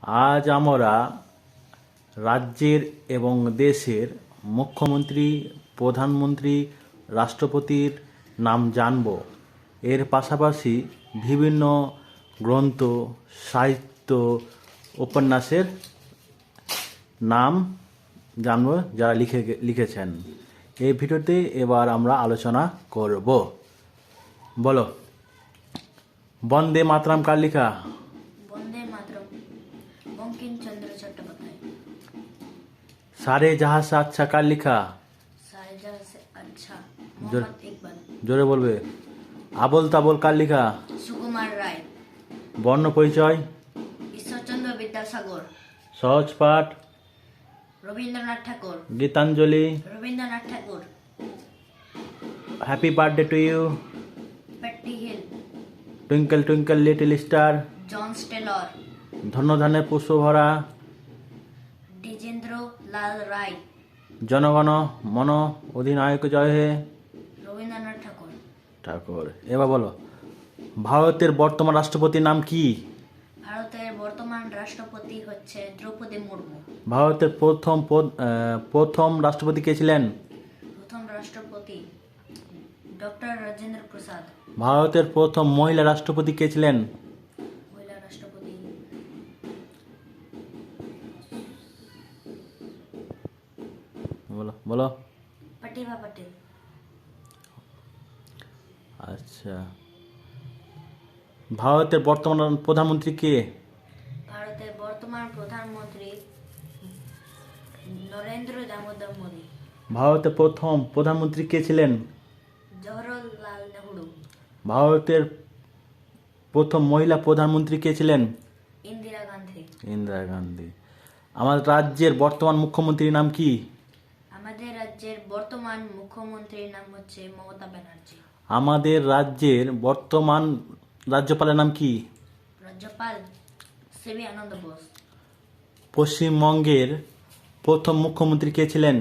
আজ আমরা রাজ্যের এবং দেশের মুখ্যমন্ত্রী, প্রধানমন্ত্রী, রাষ্ট্রপতির নাম জানব। এর পাশাপাশি বিভিন্ন গ্রন্থ, সাহিত্য, উপন্যাসের নাম জানব যারা লিখেছেন। এই ভিডিওতে এবার আমরা আলোচনা করব। বলো, বন্দে মাতরম কার লেখা? বন্দে মাতরম বঙ্কিমচন্দ্র চট্টোপাধ্যায়। সারে জাহাঁ সে আচ্ছা কার লেখা? সারে জাহাঁ সে আচ্ছা মোহাম্মদ ইকবাল। জোরে বলবে। আবোল তাবোল কার লেখা? সুকুমার রায়। বর্ণ পরিচয়? ঈশ্বরচন্দ্র বিদ্যাসাগর। সহজ পাঠ? রবীন্দ্রনাথ ঠাকুর। গীতাঞ্জলি? রবীন্দ্রনাথ ঠাকুর। Happy birthday to you? পেট্টি hill. Twinkle twinkle little star? John Taylor. ধন্যধানে পুষ্পভরা? Dwijendra লাল রায়। জনগণ মন অধিনায়ক জয় হে? রবীন্দ্রনাথ ঠাকুর। ঠাকুর। এবার বলো, ভারতের বর্তমান রাষ্ট্রপতির নাম কি? ভারতের বর্তমান রাষ্ট্রপতি হচ্ছে দ্রৌপদী মুর্মু। ভারতের প্রথম রাষ্ট্রপতি কে ছিলেন? প্রথম রাষ্ট্রপতি ডক্টর রাজেন্দ্র প্রসাদ। ভারতের প্রথম মহিলা রাষ্ট্রপতি কে ছিলেন? মহিলা রাষ্ট্রপতি বলো বলো। প্রতিভা পাটিল। আচ্ছা, ভারতের বর্তমান প্রধানমন্ত্রী কে? ভারতের বর্তমান প্রধানমন্ত্রী নরেন্দ্র দামোদর মোদী। ভারতের প্রথম প্রধানমন্ত্রী কে ছিলেন? জওহরলাল নেহরু। ভারতের প্রথম মহিলা প্রধানমন্ত্রী কে ছিলেন? ইন্দিরা গান্ধী। ইন্দিরা গান্ধী। আমাদের রাজ্যের বর্তমান মুখ্যমন্ত্রীর নাম কি? আমাদের রাজ্যের বর্তমান মুখ্যমন্ত্রীর নাম হচ্ছে মমতা ব্যানার্জি। আমাদের রাজ্যের বর্তমান রাজ্যপালের নাম কি? রাজ্যপাল সিবি আনন্দ বোস। পশ্চিমবঙ্গের প্রথম মুখ্যমন্ত্রী কে ছিলেন?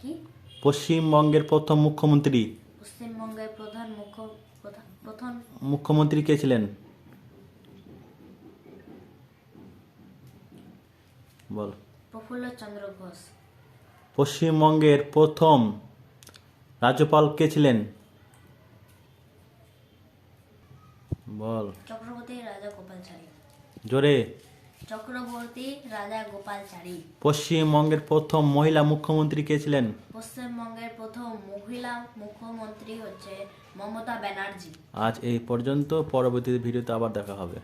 কি? পশ্চিমবঙ্গের প্রথম মুখ্যমন্ত্রী? পশ্চিমবঙ্গের প্রথম মুখ্যমন্ত্রী কে ছিলেন? বল। প্রফুল্ল চন্দ্র ঘোষ। পশ্চিমবঙ্গের প্রথম রাজ্যপাল কে ছিলেন? বল। চক্রবর্তী রাজা গোপালচারী। জোরে। চক্রবর্তী রাজা গোপালচারী। পশ্চিমবঙ্গের প্রথম মহিলা মুখ্যমন্ত্রী কে ছিলেন? পশ্চিমবঙ্গের প্রথম মহিলা মুখ্যমন্ত্রী হচ্ছে মমতা ব্যানার্জি। আজ এই পর্যন্ত, পরবর্তী ভিডিওতে আবার দেখা হবে।